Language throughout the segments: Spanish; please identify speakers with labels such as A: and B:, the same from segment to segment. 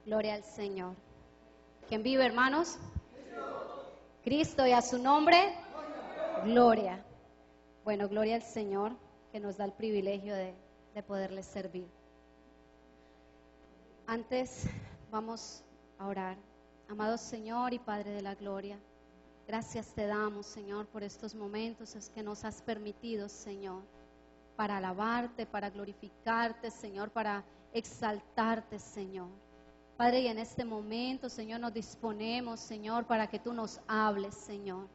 A: Gloria al Señor. ¿Quién vive, hermanos? Cristo, y a su nombre, gloria. Bueno, gloria al Señor que nos da el privilegio de poderle servir. Antes vamos a orar. Amado Señor y Padre de la gloria, gracias te damos, Señor, por estos momentos que nos has permitido, Señor, para alabarte, para glorificarte, Señor, para exaltarte, Señor. Padre, y en este momento, Señor, nos disponemos, Señor, para que tú nos hables, Señor.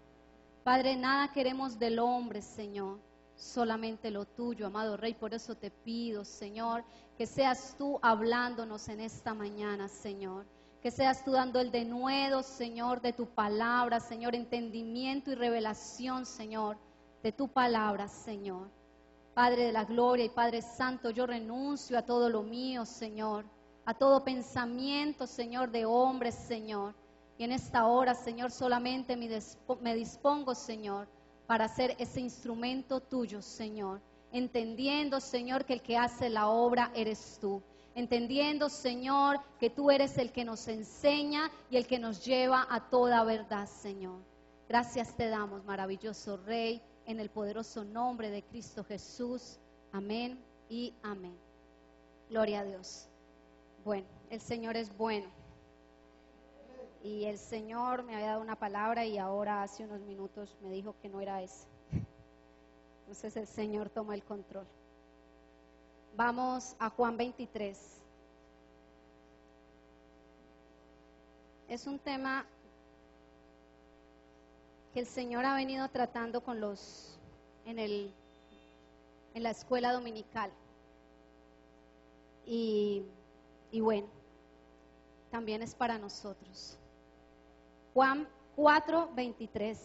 A: Padre, nada queremos del hombre, Señor, solamente lo tuyo, amado Rey. Por eso te pido, Señor, que seas tú hablándonos en esta mañana, Señor. Que seas tú dando el denuedo, Señor, de tu palabra, Señor, entendimiento y revelación, Señor, de tu palabra, Señor. Padre de la gloria y Padre santo, yo renuncio a todo lo mío, Señor, a todo pensamiento, Señor, de hombres, Señor. Y en esta hora, Señor, solamente me dispongo, Señor, para ser ese instrumento tuyo, Señor. Entendiendo, Señor, que el que hace la obra eres tú. Entendiendo, Señor, que tú eres el que nos enseña y el que nos lleva a toda verdad, Señor. Gracias te damos, maravilloso Rey, en el poderoso nombre de Cristo Jesús. Amén y amén. Gloria a Dios. Bueno, el Señor es bueno. Y el Señor me había dado una palabra y ahora hace unos minutos me dijo que no era esa. Entonces el Señor toma el control. Vamos a Juan 23. Es un tema que el Señor ha venido tratando con en la escuela dominical. Y bueno, también es para nosotros. Juan 4:23.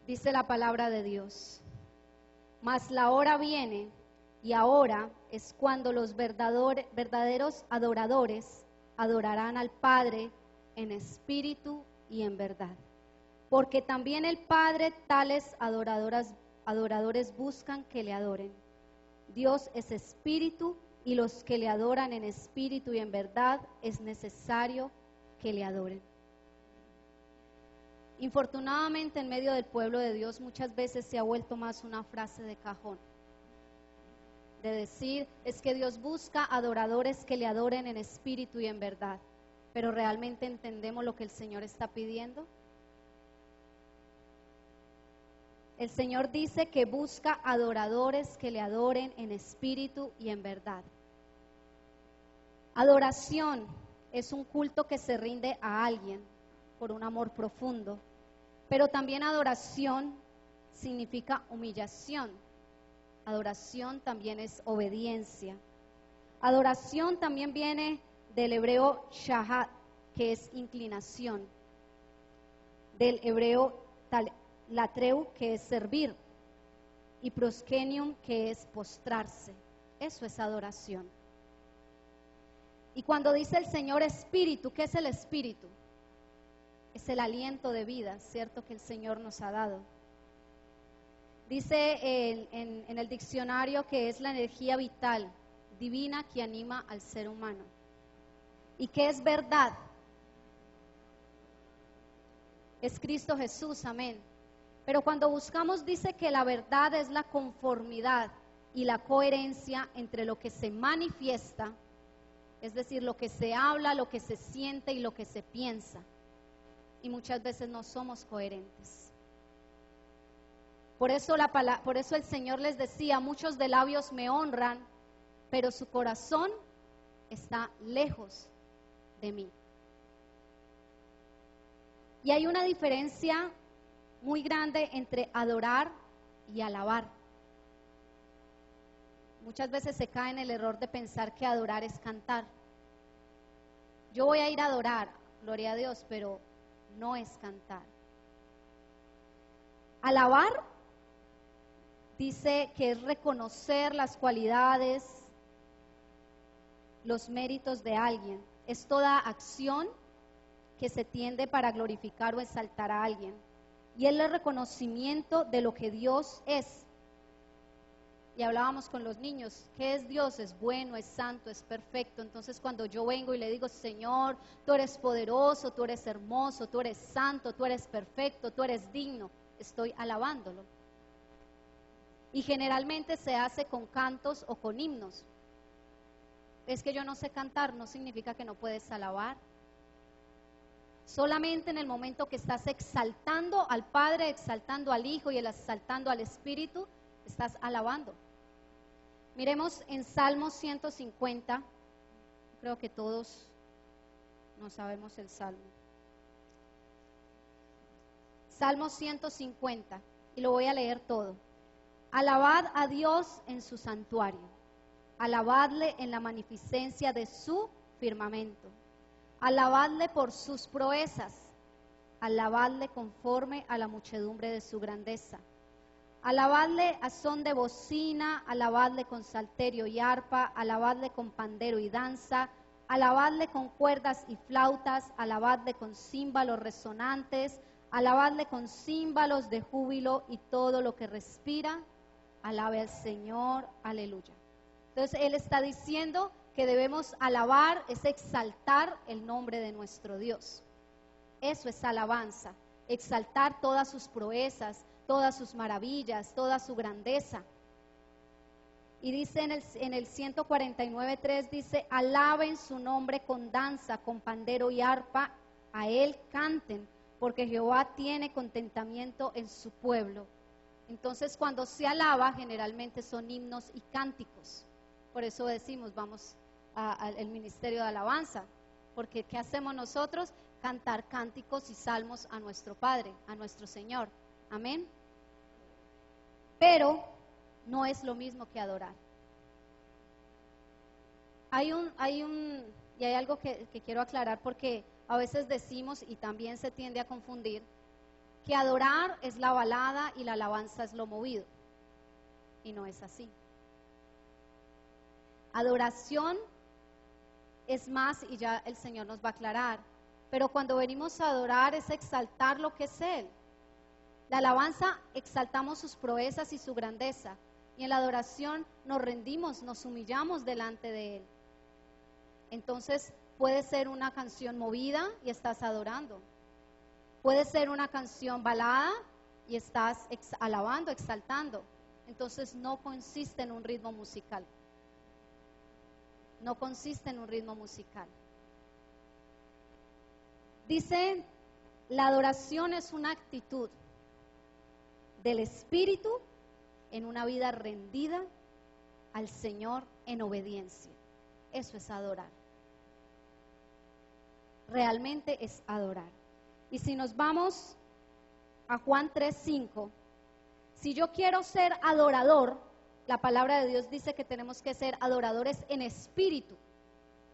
A: Dice la palabra de Dios: mas la hora viene, y ahora es cuando los verdaderos adoradores adorarán al Padre en espíritu y en verdad. Porque también el Padre tales adoradores buscan que le adoren. Dios es espíritu, y los que le adoran en espíritu y en verdad es necesario que le adoren. Infortunadamente, en medio del pueblo de Dios muchas veces se ha vuelto más una frase de cajón, de decir, es que Dios busca adoradores que le adoren en espíritu y en verdad. Pero ¿realmente entendemos lo que el Señor está pidiendo? El Señor dice que busca adoradores que le adoren en espíritu y en verdad. Adoración es un culto que se rinde a alguien por un amor profundo, pero también adoración significa humillación. Adoración también es obediencia. Adoración también viene del hebreo shahat, que es inclinación, del hebreo latreu, que es servir, y proskenium, que es postrarse. Eso es adoración. Y cuando dice el Señor espíritu, ¿qué es el espíritu? Es el aliento de vida, ¿cierto?, que el Señor nos ha dado. Dice en el diccionario que es la energía vital, divina, que anima al ser humano. ¿Y qué es verdad? Es Cristo Jesús, amén. Pero cuando buscamos, dice que la verdad es la conformidad y la coherencia entre lo que se manifiesta, es decir, lo que se habla, lo que se siente y lo que se piensa. Y muchas veces no somos coherentes. Por eso el Señor les decía, muchos de labios me honran, pero su corazón está lejos de mí. Y hay una diferencia muy grande entre adorar y alabar. Muchas veces se cae en el error de pensar que adorar es cantar. Yo voy a ir a adorar, gloria a Dios, pero no es cantar. Alabar dice que es reconocer las cualidades, los méritos de alguien. Es toda acción que se tiende para glorificar o exaltar a alguien. y es el reconocimiento de lo que Dios es. Y hablábamos con los niños, ¿qué es Dios? Es bueno, es santo, es perfecto. Entonces cuando yo vengo y le digo, Señor, tú eres poderoso, tú eres hermoso, tú eres santo, tú eres perfecto, tú eres digno, estoy alabándolo. Y generalmente se hace con cantos o con himnos. Es que yo no sé cantar, no significa que no puedes alabar. Solamente en el momento que estás exaltando al Padre, exaltando al Hijo y exaltando al Espíritu, estás alabando. Miremos en Salmo 150, creo que todos no sabemos el Salmo. Salmo 150, y lo voy a leer todo. Alabad a Dios en su santuario, alabadle en la magnificencia de su firmamento, alabadle por sus proezas, alabadle conforme a la muchedumbre de su grandeza. Alabadle a son de bocina, alabadle con salterio y arpa, alabadle con pandero y danza, alabadle con cuerdas y flautas, alabadle con címbalos resonantes, alabadle con címbalos de júbilo y todo lo que respira, alabe al Señor, aleluya. Entonces Él está diciendo que debemos alabar, es exaltar el nombre de nuestro Dios. Eso es alabanza, exaltar todas sus proezas, todas sus maravillas, toda su grandeza. Y dice en el 149:3, dice, alaben su nombre con danza, con pandero y arpa, a Él canten, porque Jehová tiene contentamiento en su pueblo. Entonces cuando se alaba, generalmente son himnos y cánticos. Por eso decimos, vamos al ministerio de alabanza, porque ¿qué hacemos nosotros? Cantar cánticos y salmos a nuestro Padre, a nuestro Señor. Amén. Pero no es lo mismo que adorar. Hay algo que quiero aclarar, porque a veces decimos, y también se tiende a confundir, que adorar es la balada y la alabanza es lo movido. Y no es así. Adoración es más, y ya el Señor nos va a aclarar, pero cuando venimos a adorar es exaltar lo que es Él. La alabanza exaltamos sus proezas y su grandeza, y en la adoración nos rendimos, nos humillamos delante de Él. Entonces puede ser una canción movida y estás adorando. Puede ser una canción balada y estás alabando, exaltando. Entonces no consiste en un ritmo musical. No consiste en un ritmo musical. Dice, la adoración es una actitud del Espíritu en una vida rendida al Señor en obediencia. Eso es adorar. Realmente es adorar. Y si nos vamos a Juan 3:5, si yo quiero ser adorador, la palabra de Dios dice que tenemos que ser adoradores en espíritu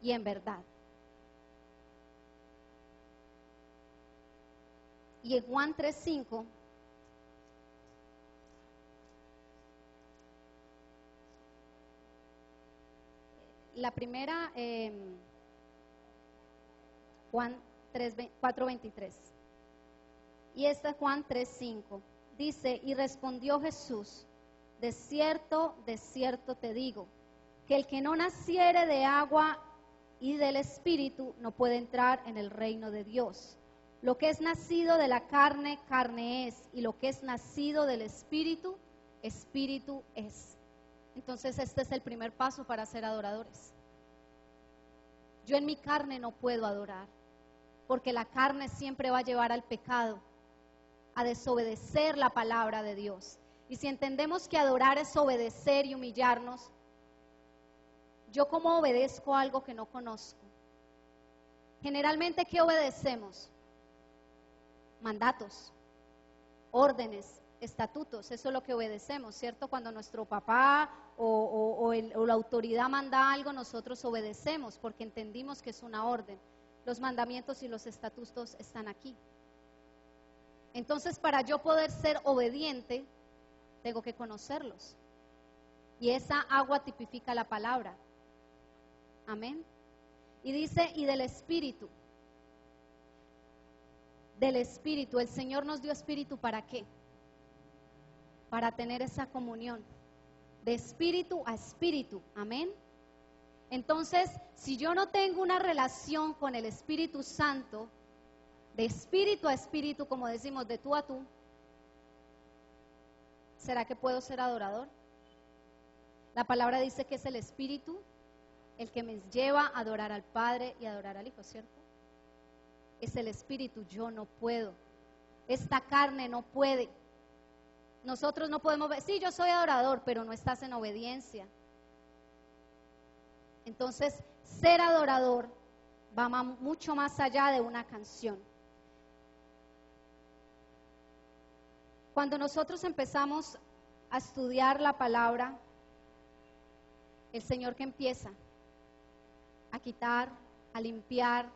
A: y en verdad. Y en Juan 3:5, la primera, Juan 4:23, y esta es Juan 3:5, dice, y respondió Jesús, de cierto te digo, que el que no naciere de agua y del Espíritu no puede entrar en el reino de Dios. Lo que es nacido de la carne, carne es, y lo que es nacido del Espíritu, Espíritu es. Entonces este es el primer paso para ser adoradores. Yo en mi carne no puedo adorar, porque la carne siempre va a llevar al pecado, a desobedecer la palabra de Dios. Y si entendemos que adorar es obedecer y humillarnos, ¿yo cómo obedezco algo que no conozco? Generalmente, ¿qué obedecemos? Mandatos, órdenes, estatutos, eso es lo que obedecemos, ¿cierto? Cuando nuestro papá o la autoridad manda algo, nosotros obedecemos porque entendimos que es una orden. Los mandamientos y los estatutos están aquí. Entonces, para yo poder ser obediente, tengo que conocerlos. Y esa agua tipifica la palabra. Amén. Y dice, y del Espíritu. del Espíritu. El Señor nos dio Espíritu, ¿para qué? Para tener esa comunión de espíritu a espíritu, amén. Entonces, si yo no tengo una relación con el Espíritu Santo, de espíritu a espíritu, como decimos, de tú a tú, ¿será que puedo ser adorador? La palabra dice que es el Espíritu el que me lleva a adorar al Padre y a adorar al Hijo, ¿cierto? Es el Espíritu, yo no puedo. Esta carne no puede. Nosotros no podemos ver, sí, yo soy adorador, pero no estás en obediencia. Entonces, ser adorador va mucho más allá de una canción. Cuando nosotros empezamos a estudiar la palabra, el Señor que empieza a quitar, a limpiar,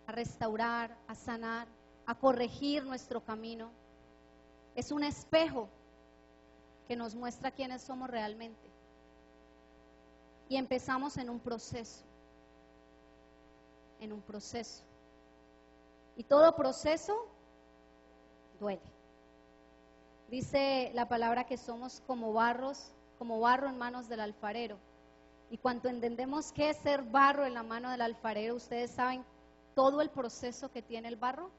A: a restaurar, a sanar, a corregir nuestro camino, es un espejo que nos muestra quiénes somos realmente. Y empezamos en un proceso. Y todo proceso duele. Dice la palabra que somos como barro en manos del alfarero. Y cuando entendemos qué es ser barro en la mano del alfarero, ustedes saben todo el proceso que tiene el barro.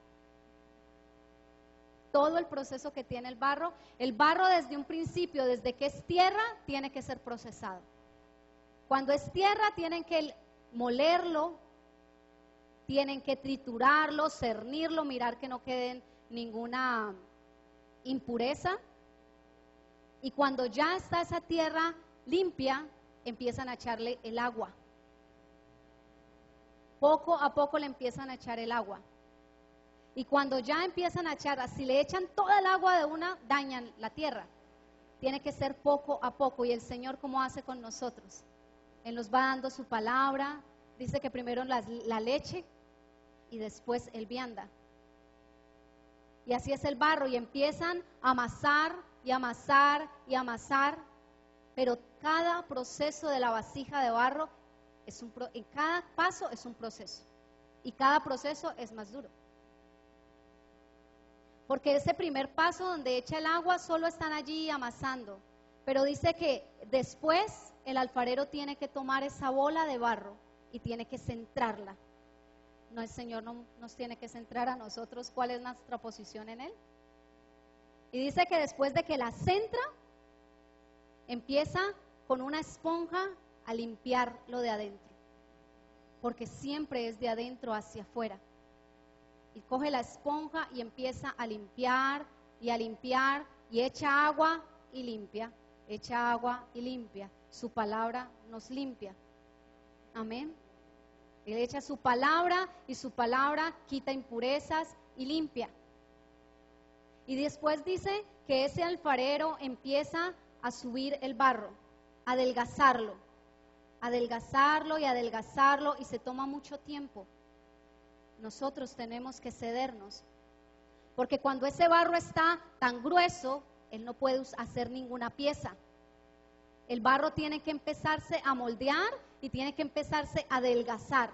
A: Todo el proceso que tiene el barro desde un principio, desde que es tierra, tiene que ser procesado. Cuando es tierra, tienen que molerlo, tienen que triturarlo, cernirlo, mirar que no quede ninguna impureza. Y cuando ya está esa tierra limpia, empiezan a echarle el agua. Poco a poco le empiezan a echar el agua. Y cuando ya empiezan a echar, si le echan toda el agua de una, dañan la tierra. Tiene que ser poco a poco. Y el Señor, ¿cómo hace con nosotros? Él nos va dando su palabra. Dice que primero la leche y después el vianda. Y así es el barro. Y empiezan a amasar y amasar y amasar. Pero cada proceso de la vasija de barro, en cada paso es un proceso. Y cada proceso es más duro. Porque ese primer paso donde echa el agua, solo están allí amasando. Pero dice que después el alfarero tiene que tomar esa bola de barro y tiene que centrarla. No, el Señor no nos tiene que centrar a nosotros cuál es nuestra posición en Él. Y dice que después de que la centra, empieza con una esponja a limpiar lo de adentro. Porque siempre es de adentro hacia afuera. Y coge la esponja y empieza a limpiar y echa agua y limpia, echa agua y limpia. Su palabra nos limpia. Amén. Él echa su palabra y su palabra quita impurezas y limpia. Y después dice que ese alfarero empieza a subir el barro, a adelgazarlo y adelgazarlo, y se toma mucho tiempo. Nosotros tenemos que cedernos, porque cuando ese barro está tan grueso, él no puede hacer ninguna pieza. El barro tiene que empezarse a moldear y tiene que empezarse a adelgazar.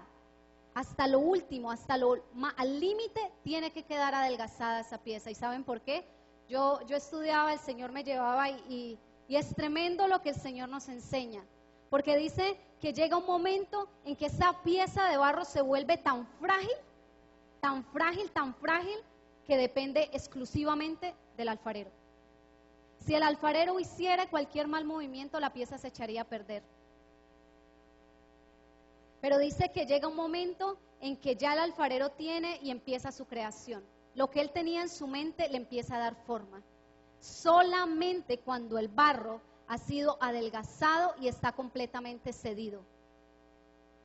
A: Hasta lo último, al límite tiene que quedar adelgazada esa pieza. ¿Y saben por qué? Yo estudiaba, el Señor me llevaba y es tremendo lo que el Señor nos enseña. Porque dice que llega un momento en que esa pieza de barro se vuelve tan frágil, que depende exclusivamente del alfarero. Si el alfarero hiciera cualquier mal movimiento, la pieza se echaría a perder. Pero dice que llega un momento en que ya el alfarero tiene y empieza su creación. Lo que él tenía en su mente le empieza a dar forma. Solamente cuando el barro ha sido adelgazado y está completamente cedido.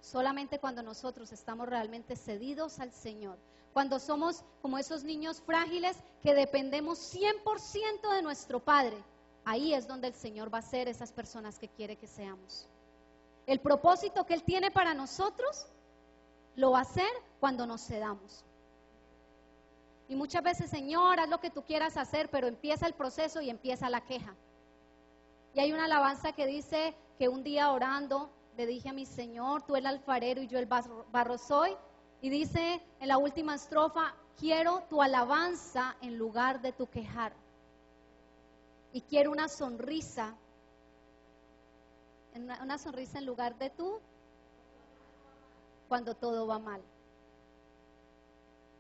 A: Solamente cuando nosotros estamos realmente cedidos al Señor. Cuando somos como esos niños frágiles que dependemos 100% de nuestro Padre. Ahí es donde el Señor va a ser esas personas que quiere que seamos. El propósito que Él tiene para nosotros lo va a hacer cuando nos cedamos. Y muchas veces, Señor, haz lo que tú quieras hacer, pero empieza el proceso y empieza la queja. Y hay una alabanza que dice que un día orando le dije a mi Señor, tú el alfarero y yo el barro soy. Y dice en la última estrofa, quiero tu alabanza en lugar de tu quejar. Y quiero una sonrisa en lugar de tú cuando todo va mal.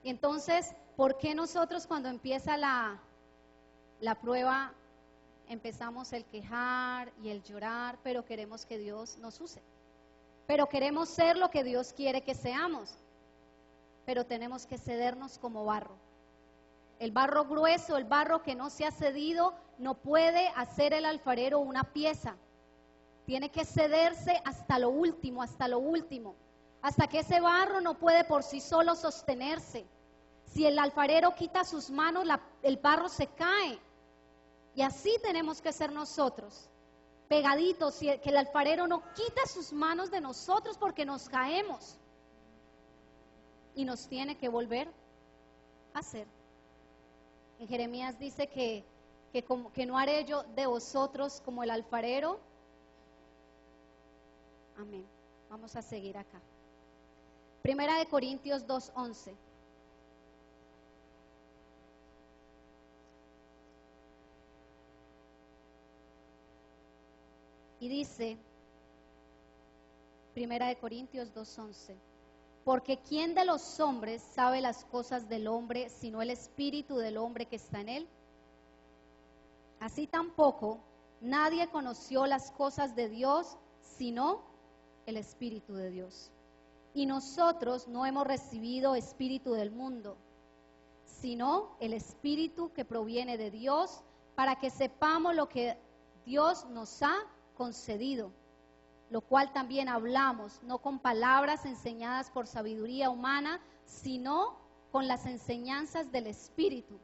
A: Y entonces, ¿por qué nosotros cuando empieza la prueba empezamos el quejar y el llorar, pero queremos que Dios nos use? Pero queremos ser lo que Dios quiere que seamos, pero tenemos que cedernos como barro. El barro grueso, el barro que no se ha cedido, no puede hacer el alfarero una pieza. Tiene que cederse hasta lo último, hasta que ese barro no puede por sí solo sostenerse. Si el alfarero quita sus manos, el barro se cae. Y así tenemos que ser nosotros, pegaditos, que el alfarero no quita sus manos de nosotros porque nos caemos. Y nos tiene que volver a hacer. En Jeremías dice que no haré yo de vosotros como el alfarero. Amén. Vamos a seguir acá. Primera de Corintios 2:11. Y dice, Primera de Corintios 2:11, porque ¿quién de los hombres sabe las cosas del hombre, sino el espíritu del hombre que está en él? Así tampoco nadie conoció las cosas de Dios, sino el espíritu de Dios. Y nosotros no hemos recibido espíritu del mundo, sino el espíritu que proviene de Dios, para que sepamos lo que Dios nos ha concedido, lo cual también hablamos, no con palabras enseñadas por sabiduría humana, sino con las enseñanzas del Espíritu,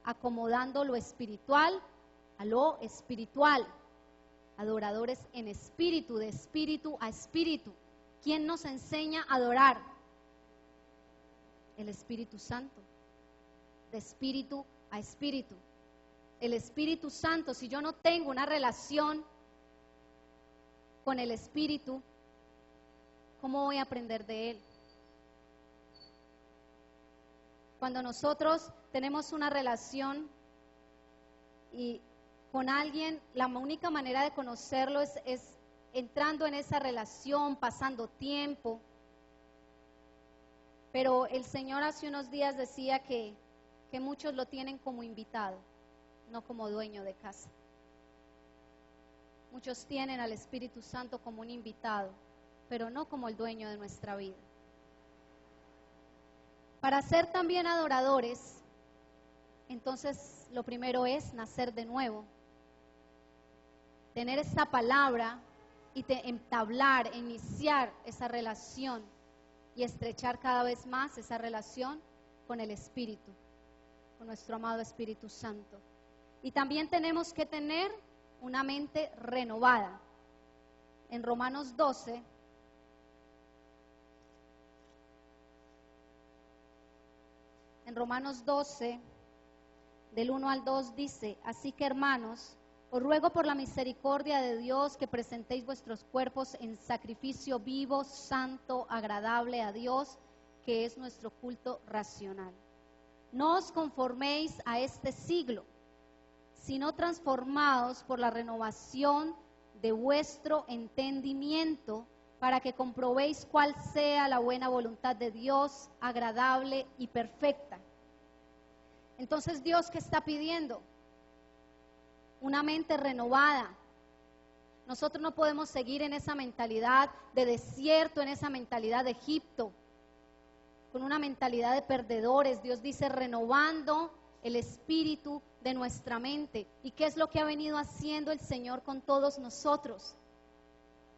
A: acomodando lo espiritual a lo espiritual. Adoradores en espíritu, de espíritu a espíritu. ¿Quién nos enseña a adorar? El Espíritu Santo, de espíritu a espíritu. El Espíritu Santo, si yo no tengo una relación con el Espíritu, ¿cómo voy a aprender de Él? Cuando nosotros tenemos una relación y con alguien, la única manera de conocerlo es entrando en esa relación, pasando tiempo. Pero el Señor hace unos días decía que muchos lo tienen como invitado, no como dueño de casa. Muchos tienen al Espíritu Santo como un invitado, pero no como el dueño de nuestra vida. Para ser también adoradores, entonces lo primero es nacer de nuevo, tener esta palabra y entablar, iniciar esa relación y estrechar cada vez más esa relación con el Espíritu, con nuestro amado Espíritu Santo. Y también tenemos que tener una mente renovada. En Romanos 12, del 1 al 2 dice, así que hermanos, os ruego por la misericordia de Dios que presentéis vuestros cuerpos en sacrificio vivo, santo, agradable a Dios, que es nuestro culto racional. No os conforméis a este siglo, sino transformados por la renovación de vuestro entendimiento, para que comprobéis cuál sea la buena voluntad de Dios, agradable y perfecta. Entonces, ¿Dios qué está pidiendo? Una mente renovada. Nosotros no podemos seguir en esa mentalidad de desierto, en esa mentalidad de Egipto, con una mentalidad de perdedores. Dios dice, renovando el espíritu de nuestra mente. ¿Y qué es lo que ha venido haciendo el Señor con todos nosotros?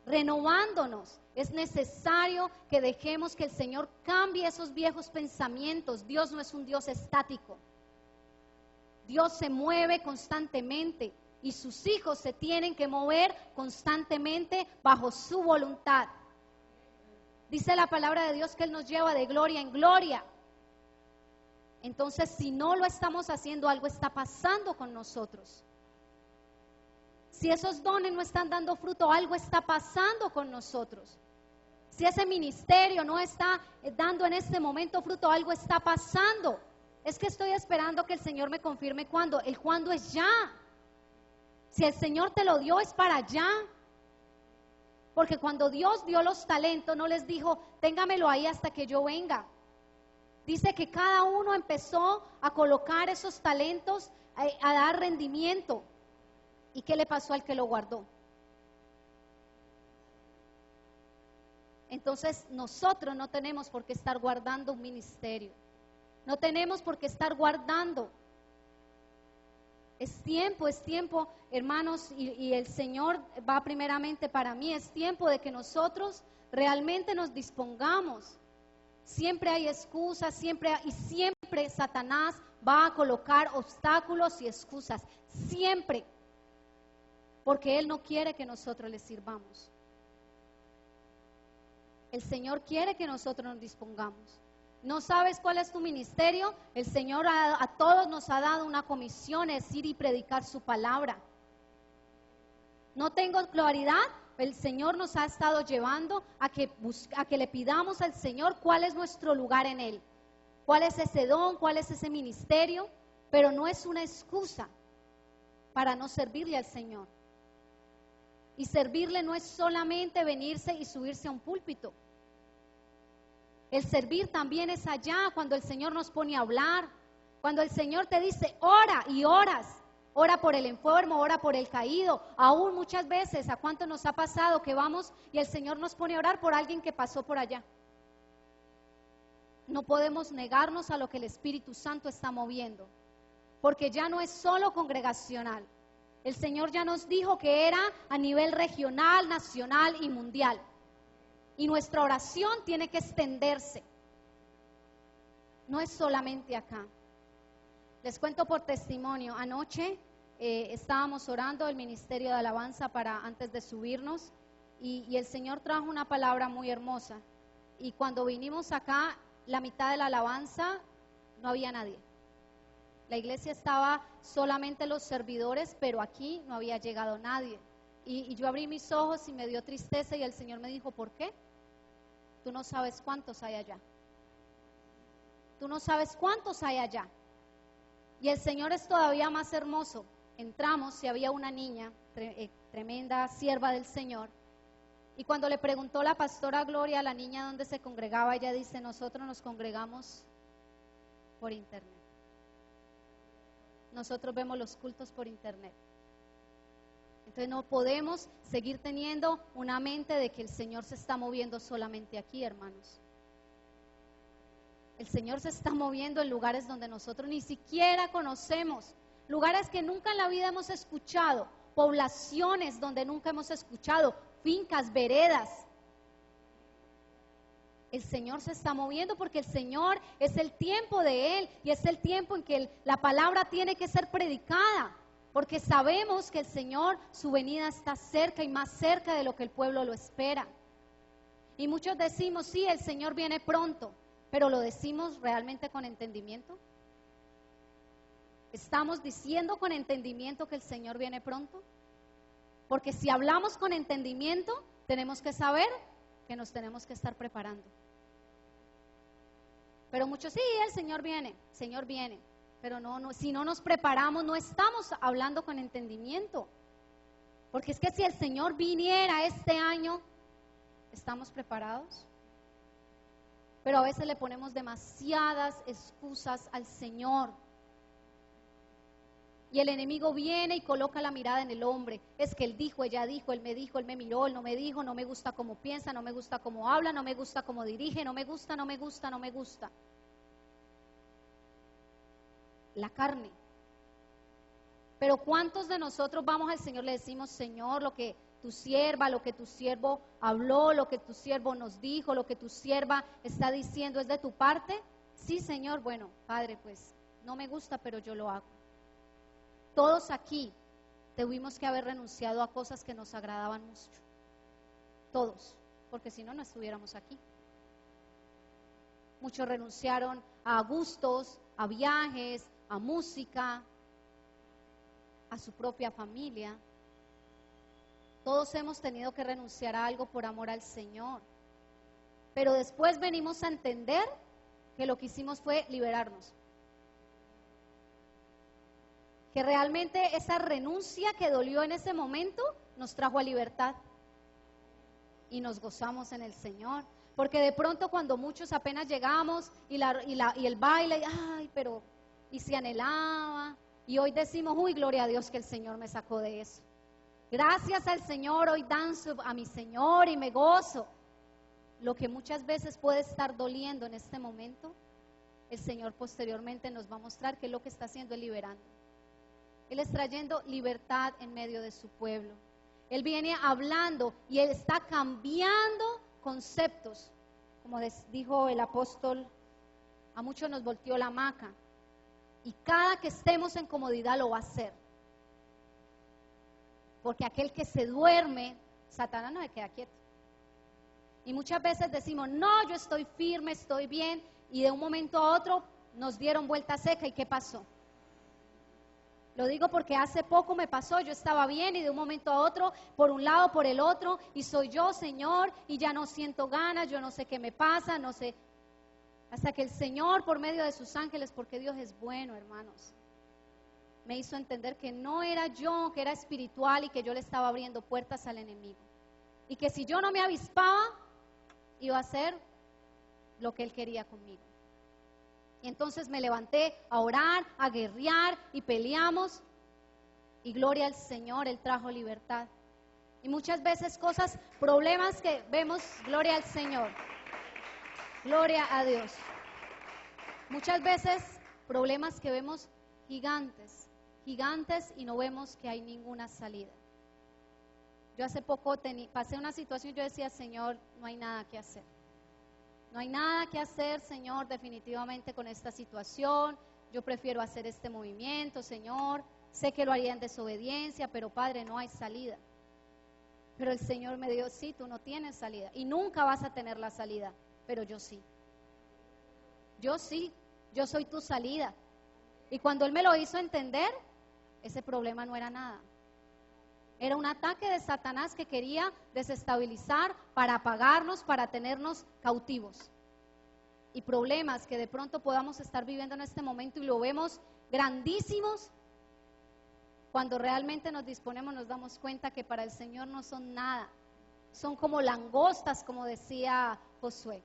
A: Renovándonos. Es necesario que dejemos que el Señor cambie esos viejos pensamientos. Dios no es un Dios estático. Dios se mueve constantemente y sus hijos se tienen que mover constantemente bajo su voluntad. Dice la palabra de Dios que Él nos lleva de gloria en gloria. Entonces, si no lo estamos haciendo, algo está pasando con nosotros. Si esos dones no están dando fruto, algo está pasando con nosotros. Si ese ministerio no está dando en este momento fruto, algo está pasando. es que estoy esperando que el Señor me confirme cuándo. El cuándo es ya. Si el Señor te lo dio, es para ya. Porque cuando Dios dio los talentos, no les dijo, téngamelo ahí hasta que yo venga. Dice que cada uno empezó a colocar esos talentos, a dar rendimiento. ¿Y qué le pasó al que lo guardó? Entonces nosotros no tenemos por qué estar guardando un ministerio. No tenemos por qué estar guardando. Es tiempo, hermanos, y el Señor va primeramente para mí. Es tiempo de que nosotros realmente nos dispongamos. Siempre hay excusas, siempre Satanás va a colocar obstáculos y excusas. Siempre. Porque Él no quiere que nosotros le sirvamos. El Señor quiere que nosotros nos dispongamos. ¿No sabes cuál es tu ministerio? El Señor a todos nos ha dado una comisión, es ir y predicar su palabra. ¿No tengo claridad? El Señor nos ha estado llevando a que le pidamos al Señor cuál es nuestro lugar en Él. ¿Cuál es ese don? ¿Cuál es ese ministerio? Pero no es una excusa para no servirle al Señor. Y servirle no es solamente venirse y subirse a un púlpito. El servir también es allá, cuando el Señor nos pone a hablar, cuando el Señor te dice, ora y oras, ora por el enfermo, ora por el caído. Aún muchas veces, ¿a cuánto nos ha pasado que vamos y el Señor nos pone a orar por alguien que pasó por allá? No podemos negarnos a lo que el Espíritu Santo está moviendo, porque ya no es solo congregacional. El Señor ya nos dijo que era a nivel regional, nacional y mundial. Y nuestra oración tiene que extenderse. No es solamente acá. Les cuento por testimonio. Anoche estábamos orando el ministerio de alabanza para antes de subirnos y el Señor trajo una palabra muy hermosa. Y cuando vinimos acá, la mitad de la alabanza no había nadie. La iglesia estaba solamente los servidores, pero aquí no había llegado nadie. Y yo abrí mis ojos y me dio tristeza y el Señor me dijo, ¿por qué? Tú no sabes cuántos hay allá. Tú no sabes cuántos hay allá. Y el Señor es todavía más hermoso. Entramos y había una niña, tremenda sierva del Señor. Y cuando le preguntó la pastora Gloria a la niña dónde se congregaba, ella dice, nosotros nos congregamos por internet. Nosotros vemos los cultos por internet. Entonces no podemos seguir teniendo una mente de que el Señor se está moviendo solamente aquí, hermanos. El Señor se está moviendo en lugares donde nosotros ni siquiera conocemos, lugares que nunca en la vida hemos escuchado, poblaciones donde nunca hemos escuchado, fincas, veredas. El Señor se está moviendo porque el Señor es el tiempo de Él y es el tiempo en que la palabra tiene que ser predicada, porque sabemos que el Señor, su venida está cerca y más cerca de lo que el pueblo lo espera. Y muchos decimos, sí, el Señor viene pronto, pero ¿lo decimos realmente con entendimiento? ¿Estamos diciendo con entendimiento que el Señor viene pronto? Porque si hablamos con entendimiento, tenemos que saber que nos tenemos que estar preparando. Pero muchos, sí, el Señor viene, pero no, si no nos preparamos, no estamos hablando con entendimiento. Porque es que si el Señor viniera este año, ¿estamos preparados? Pero a veces le ponemos demasiadas excusas al Señor. Y el enemigo viene y coloca la mirada en el hombre. Es que él dijo, ella dijo, él me miró, él no me dijo, no me gusta cómo piensa, no me gusta cómo habla, no me gusta cómo dirige, no me gusta. La carne. Pero ¿cuántos de nosotros vamos al Señor, le decimos, Señor, lo que tu sierva, lo que tu siervo habló, lo que tu siervo nos dijo, lo que tu sierva está diciendo, ¿es de tu parte? Sí, Señor, bueno, Padre, pues no me gusta, pero yo lo hago. Todos aquí tuvimos que haber renunciado a cosas que nos agradaban mucho. Todos, porque si no, no estuviéramos aquí. Muchos renunciaron a gustos, a viajes, a música, a su propia familia. Todos hemos tenido que renunciar a algo por amor al Señor. Pero después venimos a entender que lo que hicimos fue liberarnos. que realmente esa renuncia que dolió en ese momento nos trajo a libertad. Y nos gozamos en el Señor. Porque de pronto cuando muchos apenas llegamos y el baile, ay, pero, y se anhelaba. Y hoy decimos, uy, gloria a Dios que el Señor me sacó de eso. Gracias al Señor, hoy danzo a mi Señor y me gozo. Lo que muchas veces puede estar doliendo en este momento, el Señor posteriormente nos va a mostrar que lo que está haciendo es liberando. Él está trayendo libertad en medio de su pueblo. Él viene hablando y Él está cambiando conceptos. Como dijo el apóstol, a muchos nos volteó la hamaca. Y cada que estemos en comodidad lo va a hacer. Porque aquel que se duerme, Satanás no se queda quieto. Y muchas veces decimos, no, yo estoy firme, estoy bien. Y de un momento a otro nos dieron vuelta seca. ¿Y qué pasó? Lo digo porque hace poco me pasó, yo estaba bien y de un momento a otro, por un lado, por el otro, y soy yo, Señor, y ya no siento ganas, yo no sé qué me pasa, no sé. Hasta que el Señor, por medio de sus ángeles, porque Dios es bueno, hermanos, me hizo entender que no era yo, que era espiritual y que yo le estaba abriendo puertas al enemigo. Y que si yo no me avispaba, iba a hacer lo que él quería conmigo. Y entonces me levanté a orar, a guerrear y peleamos. Y gloria al Señor, Él trajo libertad. Y muchas veces cosas, problemas que vemos, gloria al Señor. Gloria a Dios. Muchas veces problemas que vemos gigantes, gigantes y no vemos que hay ninguna salida. Yo hace poco pasé una situación y yo decía, Señor, no hay nada que hacer. No hay nada que hacer, Señor, definitivamente con esta situación. Yo prefiero hacer este movimiento, Señor. Sé que lo haría en desobediencia, pero Padre, no hay salida. Pero el Señor me dijo, sí, tú no tienes salida y nunca vas a tener la salida, pero yo sí. Yo sí, yo soy tu salida. Y cuando Él me lo hizo entender, ese problema no era nada. Era un ataque de Satanás que quería desestabilizar para apagarnos, para tenernos cautivos. Y problemas que de pronto podamos estar viviendo en este momento y lo vemos grandísimos, cuando realmente nos disponemos nos damos cuenta que para el Señor no son nada. Son como langostas, como decía Josué.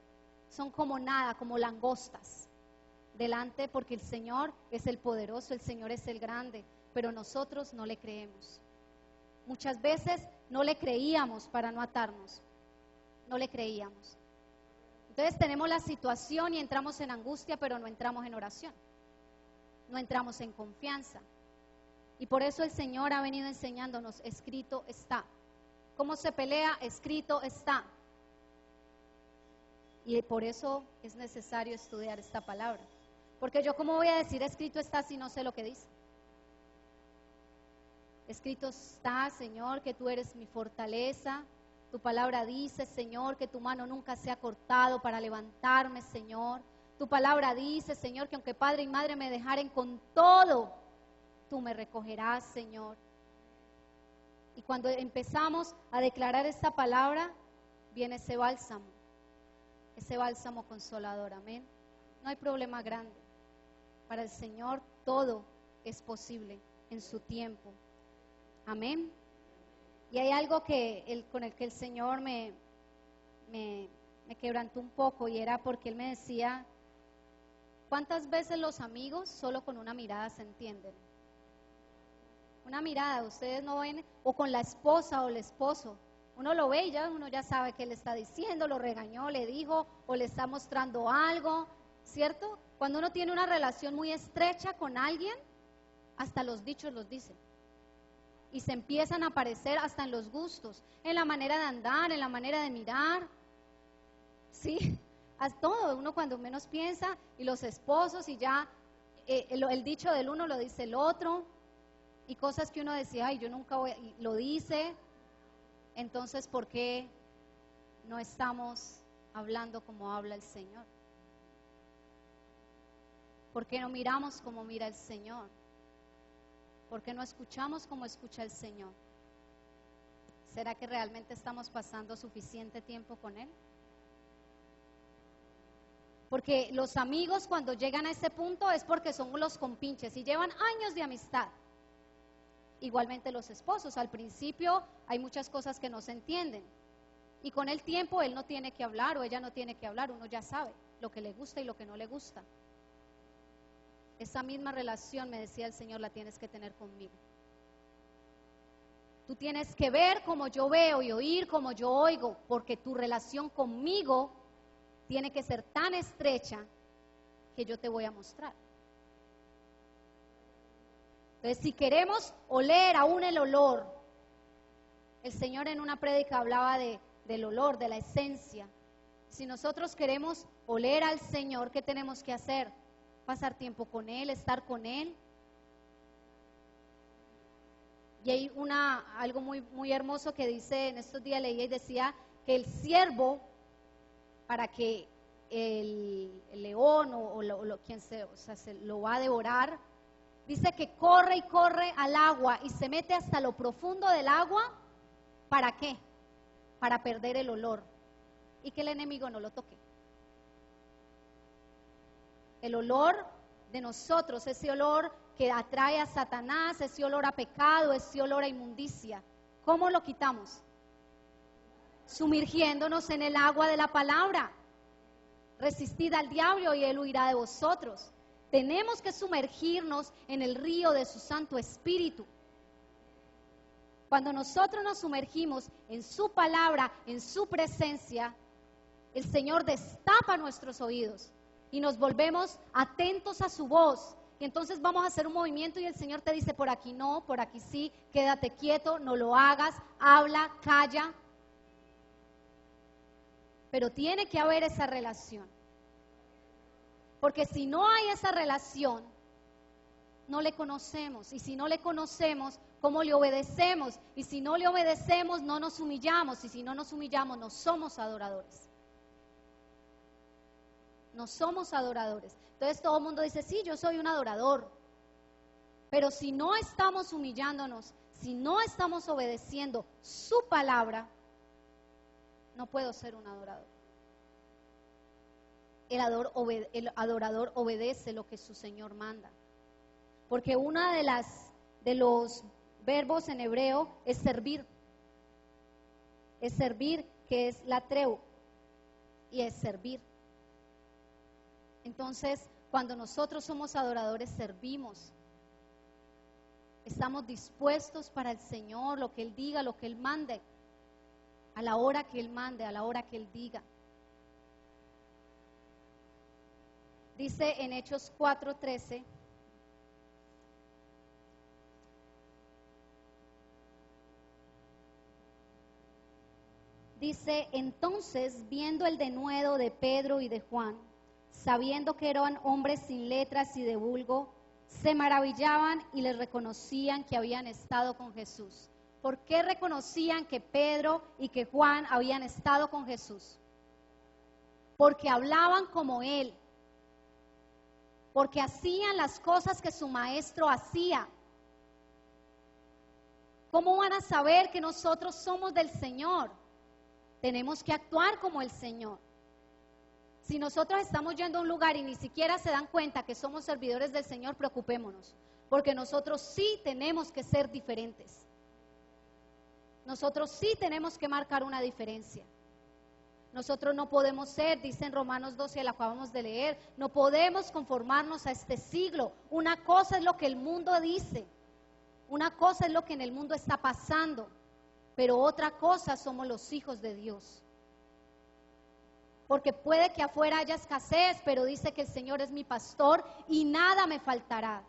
A: Son como nada, como langostas. Delante, porque el Señor es el poderoso, el Señor es el grande, pero nosotros no le creemos. Muchas veces no le creíamos para no atarnos, no le creíamos. Entonces tenemos la situación y entramos en angustia, pero no entramos en oración, no entramos en confianza. Y por eso el Señor ha venido enseñándonos, escrito está. ¿Cómo se pelea? Escrito está. Y por eso es necesario estudiar esta palabra. Porque yo, ¿cómo voy a decir escrito está si no sé lo que dice? Escrito está, Señor, que tú eres mi fortaleza. Tu palabra dice, Señor, que tu mano nunca se ha cortado para levantarme, Señor. Tu palabra dice, Señor, que aunque padre y madre me dejaren con todo, tú me recogerás, Señor. Y cuando empezamos a declarar esta palabra, viene ese bálsamo consolador, amén. No hay problema grande. Para el Señor todo es posible en su tiempo. Amén. Y hay algo con el que el Señor me quebrantó un poco, y era porque Él me decía, ¿cuántas veces los amigos solo con una mirada se entienden? Una mirada, ustedes no ven, o con la esposa o el esposo, uno lo ve y uno ya sabe qué le está diciendo, lo regañó, le dijo, o le está mostrando algo, ¿cierto? Cuando uno tiene una relación muy estrecha con alguien, hasta los dichos los dice. Y se empiezan a aparecer hasta en los gustos, en la manera de andar, en la manera de mirar. Sí, a todo, uno cuando menos piensa, y los esposos, y ya el dicho del uno lo dice el otro, y cosas que uno decía, ay, yo nunca voy, y lo dice. Entonces, ¿por qué no estamos hablando como habla el Señor? ¿Por qué no miramos como mira el Señor? ¿Por qué no escuchamos como escucha el Señor? ¿Será que realmente estamos pasando suficiente tiempo con Él? Porque los amigos cuando llegan a ese punto es porque son los compinches y llevan años de amistad. igualmente los esposos. Al principio hay muchas cosas que no se entienden. Y con el tiempo él no tiene que hablar o ella no tiene que hablar, uno ya sabe lo que le gusta y lo que no le gusta. Esa misma relación, me decía el Señor, la tienes que tener conmigo. Tú tienes que ver como yo veo y oír como yo oigo, porque tu relación conmigo tiene que ser tan estrecha que yo te voy a mostrar. Entonces, si queremos oler aún el olor, el Señor en una prédica hablaba del olor, de la esencia. Si nosotros queremos oler al Señor, ¿qué tenemos que hacer? Pasar tiempo con Él, estar con Él. Y hay algo muy hermoso que dice, en estos días leía y decía que el ciervo, para que el león quien se lo va a devorar, dice que corre y corre al agua y se mete hasta lo profundo del agua. ¿Para qué? Para perder el olor y que el enemigo no lo toque. El olor de nosotros, ese olor que atrae a Satanás, ese olor a pecado, ese olor a inmundicia, ¿cómo lo quitamos? Sumergiéndonos en el agua de la palabra. Resistid al diablo y él huirá de vosotros. Tenemos que sumergirnos en el río de su Santo Espíritu. Cuando nosotros nos sumergimos en su palabra, en su presencia, el Señor destapa nuestros oídos y nos volvemos atentos a su voz. Y entonces vamos a hacer un movimiento y el Señor te dice, por aquí no, por aquí sí, quédate quieto, no lo hagas, habla, calla. Pero tiene que haber esa relación. Porque si no hay esa relación, no le conocemos. Y si no le conocemos, ¿cómo le obedecemos? Y si no le obedecemos, no nos humillamos. Y si no nos humillamos, no somos adoradores. No somos adoradores. Entonces todo el mundo dice, sí, yo soy un adorador. Pero si no estamos humillándonos, si no estamos obedeciendo su palabra, no puedo ser un adorador. El adorador obedece lo que su Señor manda. Porque una de los verbos en hebreo es servir. Es servir, que es latreu, y es servir. Entonces, cuando nosotros somos adoradores, servimos. Estamos dispuestos para el Señor, lo que Él diga, lo que Él mande, a la hora que Él mande, a la hora que Él diga. Dice en Hechos 4:13, dice, entonces, viendo el denuedo de Pedro y de Juan, sabiendo que eran hombres sin letras y de vulgo, se maravillaban y les reconocían que habían estado con Jesús. ¿Por qué reconocían que Pedro y que Juan habían estado con Jesús? Porque hablaban como Él. Porque hacían las cosas que su maestro hacía. ¿Cómo van a saber que nosotros somos del Señor? Tenemos que actuar como el Señor. Si nosotros estamos yendo a un lugar y ni siquiera se dan cuenta que somos servidores del Señor, preocupémonos, porque nosotros sí tenemos que ser diferentes. Nosotros sí tenemos que marcar una diferencia. Nosotros no podemos ser, dice en Romanos 12, la acabamos de leer, no podemos conformarnos a este siglo. Una cosa es lo que el mundo dice, una cosa es lo que en el mundo está pasando, pero otra cosa somos los hijos de Dios. Porque puede que afuera haya escasez, pero dice que el Señor es mi pastor y nada me faltará.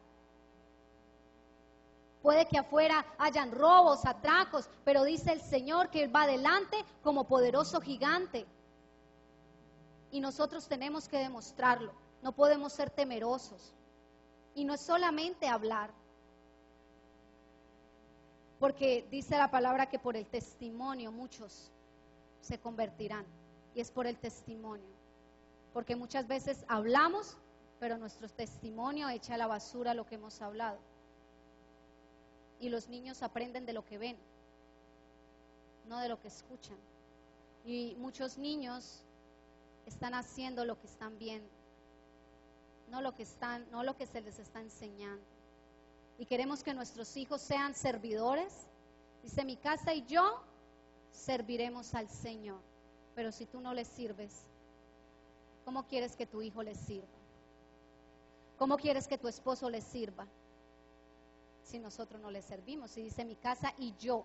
A: Puede que afuera hayan robos, atracos, pero dice el Señor que Él va adelante como poderoso gigante. Y nosotros tenemos que demostrarlo, no podemos ser temerosos. Y no es solamente hablar, porque dice la palabra que por el testimonio muchos se convertirán. Y es por el testimonio, porque muchas veces hablamos, pero nuestro testimonio echa a la basura lo que hemos hablado. Y los niños aprenden de lo que ven, no de lo que escuchan. Y muchos niños están haciendo lo que están viendo, no lo que se les está enseñando. y queremos que nuestros hijos sean servidores. Dice, mi casa y yo serviremos al Señor. Pero si tú no le sirves, ¿cómo quieres que tu hijo le sirva? ¿Cómo quieres que tu esposo le sirva si nosotros no le servimos? Y dice, mi casa y yo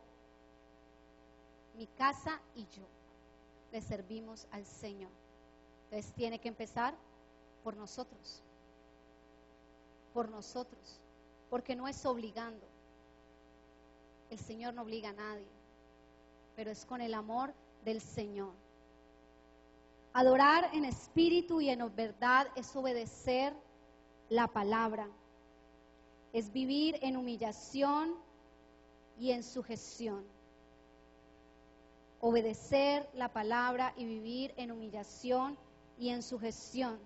A: le servimos al Señor. Entonces tiene que empezar por nosotros, porque no es obligando. El Señor no obliga a nadie, pero es con el amor del Señor. Adorar en espíritu y en verdad es obedecer la palabra, es vivir en humillación y en sujeción. Obedecer la palabra y vivir en humillación y en sujeción.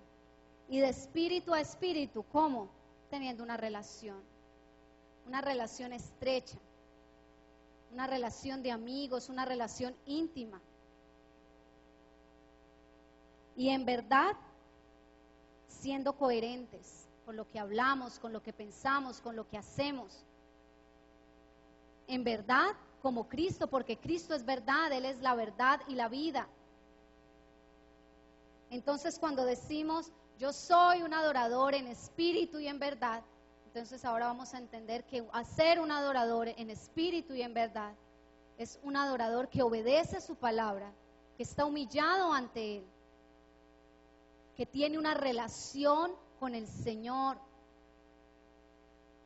A: Y de espíritu a espíritu, ¿cómo? Teniendo una relación estrecha, una relación de amigos, una relación íntima. Y en verdad, siendo coherentes con lo que hablamos, con lo que pensamos, con lo que hacemos. En verdad, como Cristo, porque Cristo es verdad, Él es la verdad y la vida. Entonces, cuando decimos, yo soy un adorador en espíritu y en verdad, entonces ahora vamos a entender que hacer un adorador en espíritu y en verdad es un adorador que obedece su palabra, que está humillado ante Él, que tiene una relación con el Señor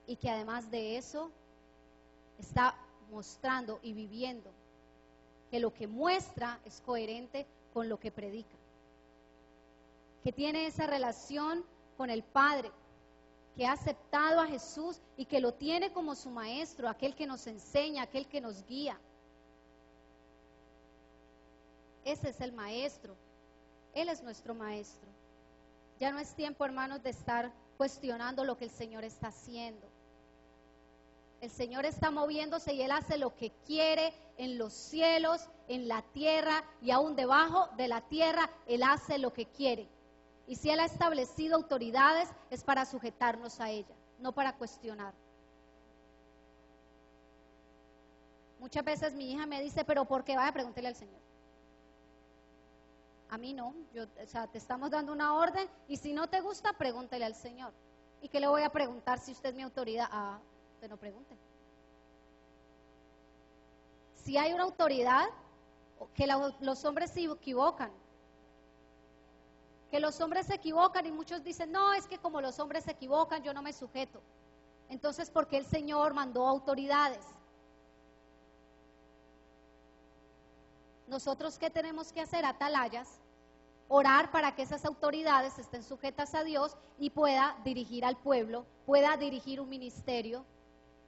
A: y que además de eso está mostrando y viviendo que lo que muestra es coherente con lo que predica, que tiene esa relación con el Padre, que ha aceptado a Jesús y que lo tiene como su maestro, aquel que nos enseña, aquel que nos guía. Ese es el maestro, Él es nuestro maestro. Ya no es tiempo, hermanos, de estar cuestionando lo que el Señor está haciendo. El Señor está moviéndose y Él hace lo que quiere en los cielos, en la tierra y aún debajo de la tierra. Él hace lo que quiere. Y si Él ha establecido autoridades, es para sujetarnos a ella, no para cuestionar. Muchas veces mi hija me dice, pero ¿por qué? Vaya, pregúntele al Señor. A mí no, te estamos dando una orden y si no te gusta, pregúntele al Señor. ¿Y qué le voy a preguntar si usted es mi autoridad? Ah, usted no pregunte. Si hay una autoridad, que los hombres se equivocan. Que los hombres se equivocan y muchos dicen, no, es que como los hombres se equivocan, yo no me sujeto. Entonces, ¿por qué el Señor mandó autoridades? Nosotros, ¿qué tenemos que hacer? Atalayas, orar para que esas autoridades estén sujetas a Dios y pueda dirigir al pueblo, pueda dirigir un ministerio,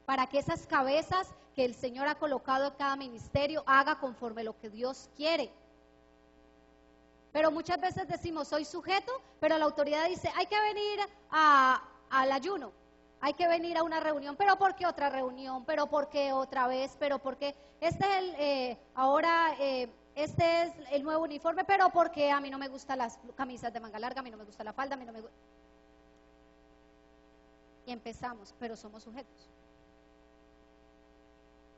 A: para que esas cabezas que el Señor ha colocado en cada ministerio haga conforme lo que Dios quiere. Pero muchas veces decimos, soy sujeto, pero la autoridad dice, hay que venir al ayuno, hay que venir a una reunión, pero ¿por qué otra reunión? ¿Pero por qué otra vez? ¿Pero por qué? Este es el nuevo uniforme, pero ¿por qué? A mí no me gustan las camisas de manga larga, a mí no me gusta la falda, a mí no me gusta. Y empezamos, pero somos sujetos.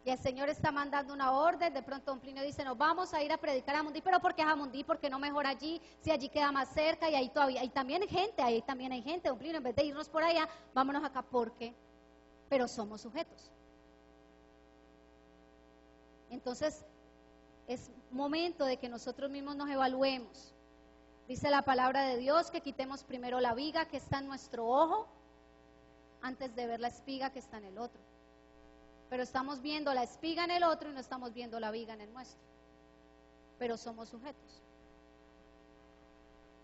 A: Y el Señor está mandando una orden, de pronto Don Plinio dice, nos vamos a ir a predicar a Jamundí, pero ¿por qué a Jamundí? ¿Por qué no mejor allí? Si allí queda más cerca y ahí también hay gente, Don Plinio, en vez de irnos por allá, vámonos acá, ¿por qué? Pero somos sujetos. Entonces, es momento de que nosotros mismos nos evaluemos. Dice la palabra de Dios que quitemos primero la viga que está en nuestro ojo, antes de ver la espiga que está en el otro. Pero estamos viendo la espiga en el otro y no estamos viendo la viga en el nuestro. Pero somos sujetos.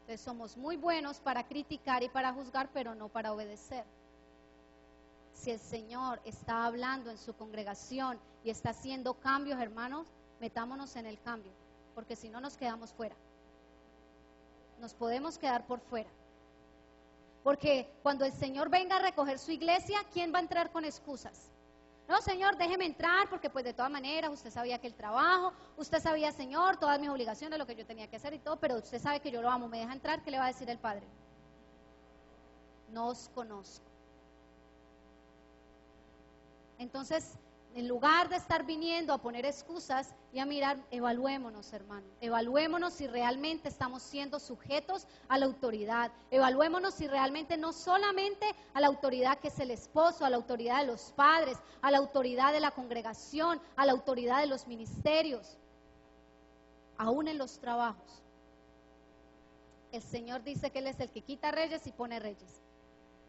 A: Entonces somos muy buenos para criticar y para juzgar, pero no para obedecer. Si el Señor está hablando en su congregación y está haciendo cambios, hermanos, metámonos en el cambio, porque si no nos quedamos fuera. Nos podemos quedar por fuera. Porque cuando el Señor venga a recoger su iglesia, ¿quién va a entrar con excusas? No, Señor, déjeme entrar porque pues de todas maneras usted sabía que el trabajo, usted sabía, Señor, todas mis obligaciones, lo que yo tenía que hacer y todo, pero usted sabe que yo lo amo, ¿me deja entrar? ¿Qué le va a decir el Padre? No os conozco. Entonces, en lugar de estar viniendo a poner excusas y a mirar, evaluémonos, hermano. Evaluémonos si realmente estamos siendo sujetos a la autoridad. Evaluémonos si realmente no solamente a la autoridad que es el esposo, a la autoridad de los padres, a la autoridad de la congregación, a la autoridad de los ministerios, aún en los trabajos. El Señor dice que Él es el que quita reyes y pone reyes.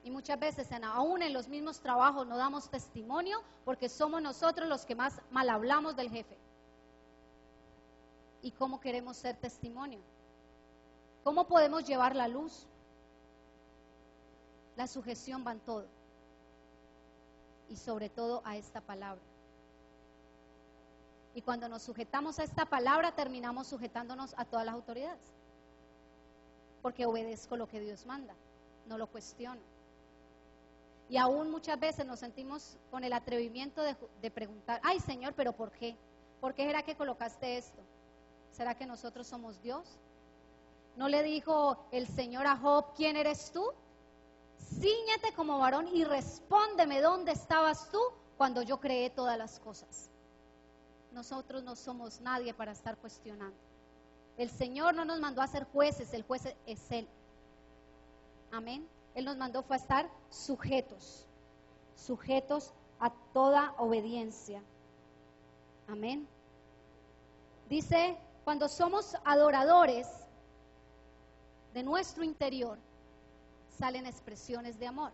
A: Y muchas veces, aún en los mismos trabajos, no damos testimonio porque somos nosotros los que más mal hablamos del jefe. ¿Y cómo queremos ser testimonio? ¿Cómo podemos llevar la luz? La sujeción va en todo. Y sobre todo a esta palabra. Y cuando nos sujetamos a esta palabra, terminamos sujetándonos a todas las autoridades. Porque obedezco lo que Dios manda, no lo cuestiono. Y aún muchas veces nos sentimos con el atrevimiento de preguntar, ay Señor, ¿pero por qué? ¿Por qué será que colocaste esto? ¿Será que nosotros somos Dios? ¿No le dijo el Señor a Job, ¿quién eres tú? Cíñete como varón y respóndeme dónde estabas tú cuando yo creé todas las cosas. Nosotros no somos nadie para estar cuestionando. El Señor no nos mandó a ser jueces, el juez es Él. Amén. Él nos mandó fue a estar sujetos a toda obediencia. Amén. Dice, cuando somos adoradores, de nuestro interior salen expresiones de amor.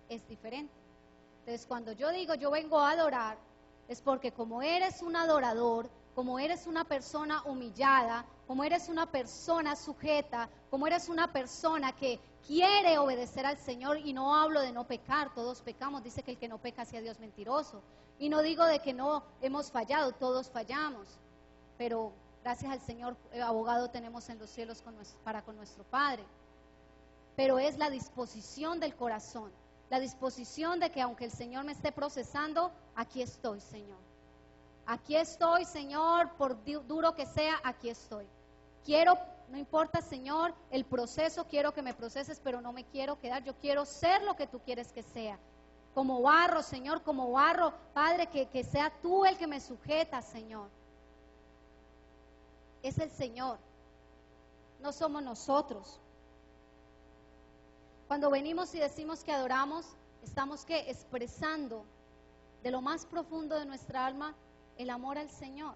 A: Es diferente. Entonces, cuando yo digo, yo vengo a adorar, es porque como eres un adorador, como eres una persona humillada, como eres una persona sujeta, como eres una persona que quiere obedecer al Señor, y no hablo de no pecar, todos pecamos, dice que el que no peca sea Dios mentiroso, y no digo de que no hemos fallado, todos fallamos, pero gracias al Señor, abogado tenemos en los cielos para con nuestro Padre, pero es la disposición del corazón, la disposición de que aunque el Señor me esté procesando, aquí estoy, Señor. Aquí estoy, Señor, por duro que sea, aquí estoy. Quiero, no importa, Señor, el proceso, quiero que me proceses, pero no me quiero quedar, yo quiero ser lo que tú quieres que sea. Como barro, Señor, como barro, Padre, que sea tú el que me sujeta, Señor. Es el Señor, no somos nosotros. Cuando venimos y decimos que adoramos, estamos ¿qué? Expresando de lo más profundo de nuestra alma el amor al Señor.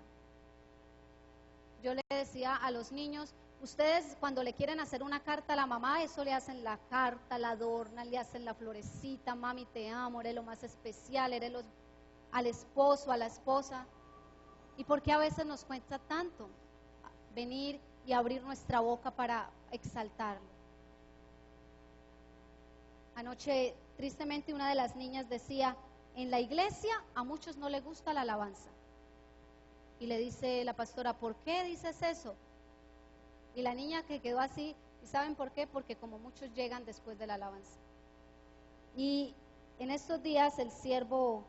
A: Yo le decía a los niños, ustedes cuando le quieren hacer una carta a la mamá, eso le hacen la carta, la adornan, le hacen la florecita, mami te amo, eres lo más especial, al esposo, a la esposa. ¿Y por qué a veces nos cuesta tanto venir y abrir nuestra boca para exaltarlo? Anoche, tristemente, una de las niñas decía, en la iglesia a muchos no les gusta la alabanza. Y le dice la pastora, ¿por qué dices eso? Y la niña que quedó así, ¿y saben por qué? Porque como muchos llegan después de la alabanza. Y en estos días el siervo,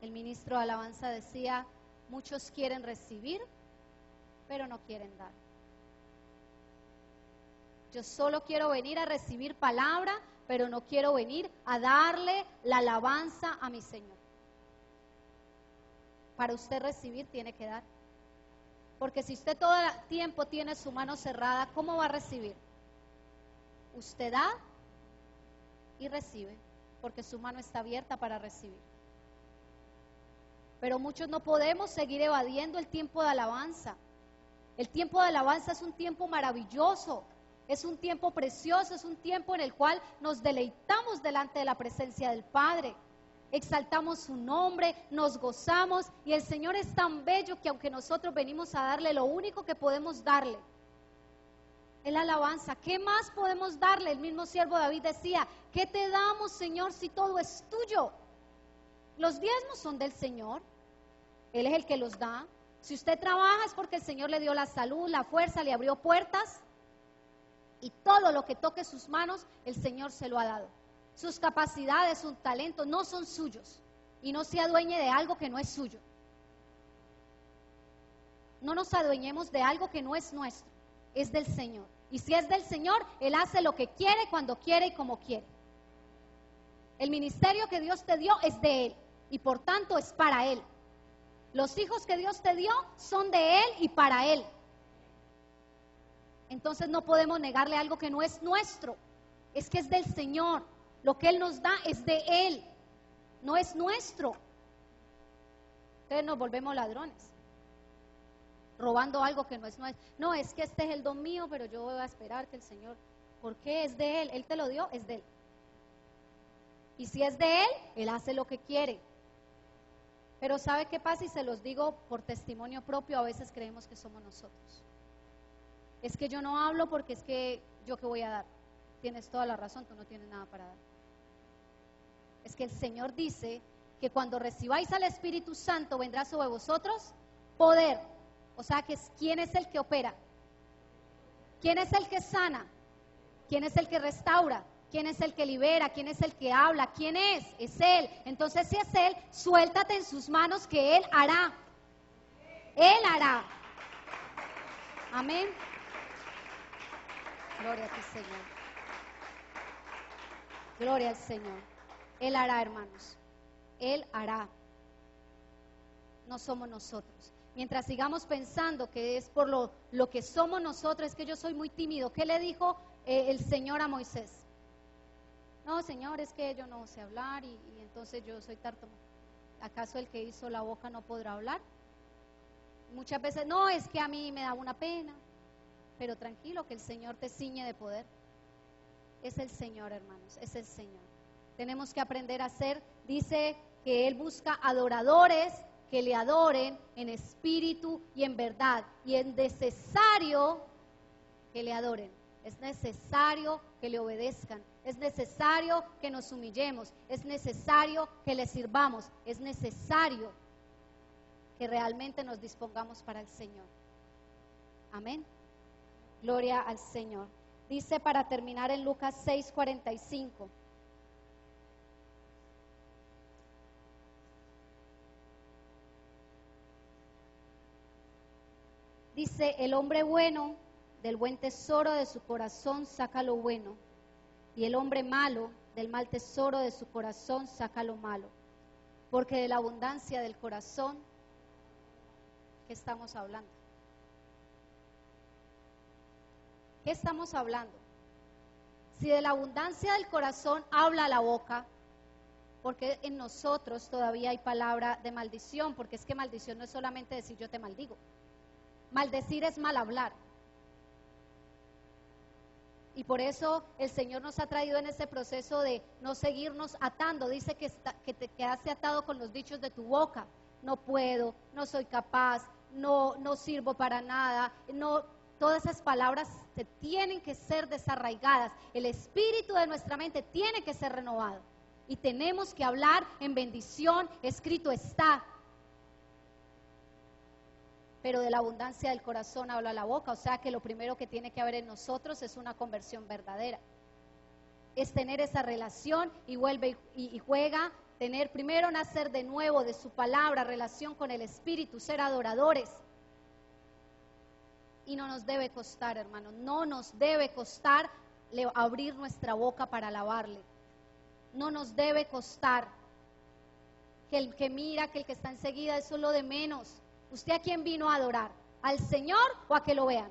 A: el ministro de alabanza decía, muchos quieren recibir, pero no quieren dar. Yo solo quiero venir a recibir palabra, pero no quiero venir a darle la alabanza a mi Señor. Para usted recibir tiene que dar. Porque si usted todo el tiempo tiene su mano cerrada, ¿cómo va a recibir? Usted da y recibe, porque su mano está abierta para recibir. Pero muchos no podemos seguir evadiendo el tiempo de alabanza. El tiempo de alabanza es un tiempo maravilloso, es un tiempo precioso, es un tiempo en el cual nos deleitamos delante de la presencia del Padre. Exaltamos su nombre, nos gozamos y el Señor es tan bello que aunque nosotros venimos a darle, lo único que podemos darle es la alabanza. ¿Qué más podemos darle? El mismo siervo David decía, ¿qué te damos, Señor, si todo es tuyo? Los diezmos son del Señor, Él es el que los da. Si usted trabaja es porque el Señor le dio la salud, la fuerza, le abrió puertas y todo lo que toque sus manos, el Señor se lo ha dado. Sus capacidades, sus talentos no son suyos y no se adueñe de algo que no es suyo. No nos adueñemos de algo que no es nuestro, es del Señor. Y si es del Señor, Él hace lo que quiere, cuando quiere y como quiere. El ministerio que Dios te dio es de Él. y por tanto es para Él. Los hijos que Dios te dio son de Él y para Él. Entonces no podemos negarle algo que no es nuestro, es que es del Señor. Lo que Él nos da es de Él, no es nuestro. Entonces nos volvemos ladrones, robando algo que no es nuestro. No, es que este es el don mío, pero yo voy a esperar que el Señor, ¿por qué? Es de Él, Él te lo dio, es de Él. Y si es de Él, Él hace lo que quiere. Pero ¿sabe qué pasa? Y se los digo por testimonio propio, a veces creemos que somos nosotros. Es que yo no hablo porque es que yo qué voy a dar. Tienes toda la razón, tú no tienes nada para dar. Es que el Señor dice que cuando recibáis al Espíritu Santo vendrá sobre vosotros poder. O sea, que ¿quién es el que opera? ¿Quién es el que sana? ¿Quién es el que restaura? ¿Quién es el que libera? ¿Quién es el que habla? ¿Quién es? Es Él. Entonces, si es Él, suéltate en sus manos que Él hará. Él hará. Amén. Gloria a ti, Señor. Gloria al Señor. Él hará, hermanos. Él hará. No somos nosotros. Mientras sigamos pensando que es por lo que somos nosotros, es que yo soy muy tímido. ¿Qué le dijo el Señor a Moisés? No, Señor, es que yo no sé hablar y entonces yo soy tartamudo. ¿Acaso el que hizo la boca no podrá hablar? Muchas veces, no, es que a mí me da una pena. Pero tranquilo, que el Señor te ciñe de poder. Es el Señor, hermanos, es el Señor. Tenemos que aprender a ser, dice que Él busca adoradores que le adoren en espíritu y en verdad. Y es necesario que le adoren, es necesario que le obedezcan, es necesario que nos humillemos, es necesario que le sirvamos, es necesario que realmente nos dispongamos para el Señor. Amén. Gloria al Señor. Dice para terminar en Lucas 6:45. Dice, el hombre bueno del buen tesoro de su corazón saca lo bueno, y el hombre malo del mal tesoro de su corazón saca lo malo, porque de la abundancia del corazón, ¿qué estamos hablando? ¿Qué estamos hablando? Si de la abundancia del corazón habla la boca, porque en nosotros todavía hay palabra de maldición, porque es que maldición no es solamente decir yo te maldigo. Maldecir es mal hablar. Y por eso el Señor nos ha traído en ese proceso de no seguirnos atando. Dice que te quedaste atado con los dichos de tu boca. No puedo, no soy capaz, no sirvo para nada. No, todas esas palabras se tienen que ser desarraigadas. El espíritu de nuestra mente tiene que ser renovado. Y tenemos que hablar en bendición, escrito está. Pero de la abundancia del corazón habla la boca, o sea que lo primero que tiene que haber en nosotros es una conversión verdadera. Es tener esa relación y vuelve y juega, tener primero nacer de nuevo de su palabra, relación con el Espíritu, ser adoradores. Y no nos debe costar, hermanos, no nos debe costar abrir nuestra boca para alabarle. No nos debe costar que el que mira, que el que está enseguida, eso es lo de menos. ¿Usted a quién vino a adorar? ¿Al Señor o a que lo vean?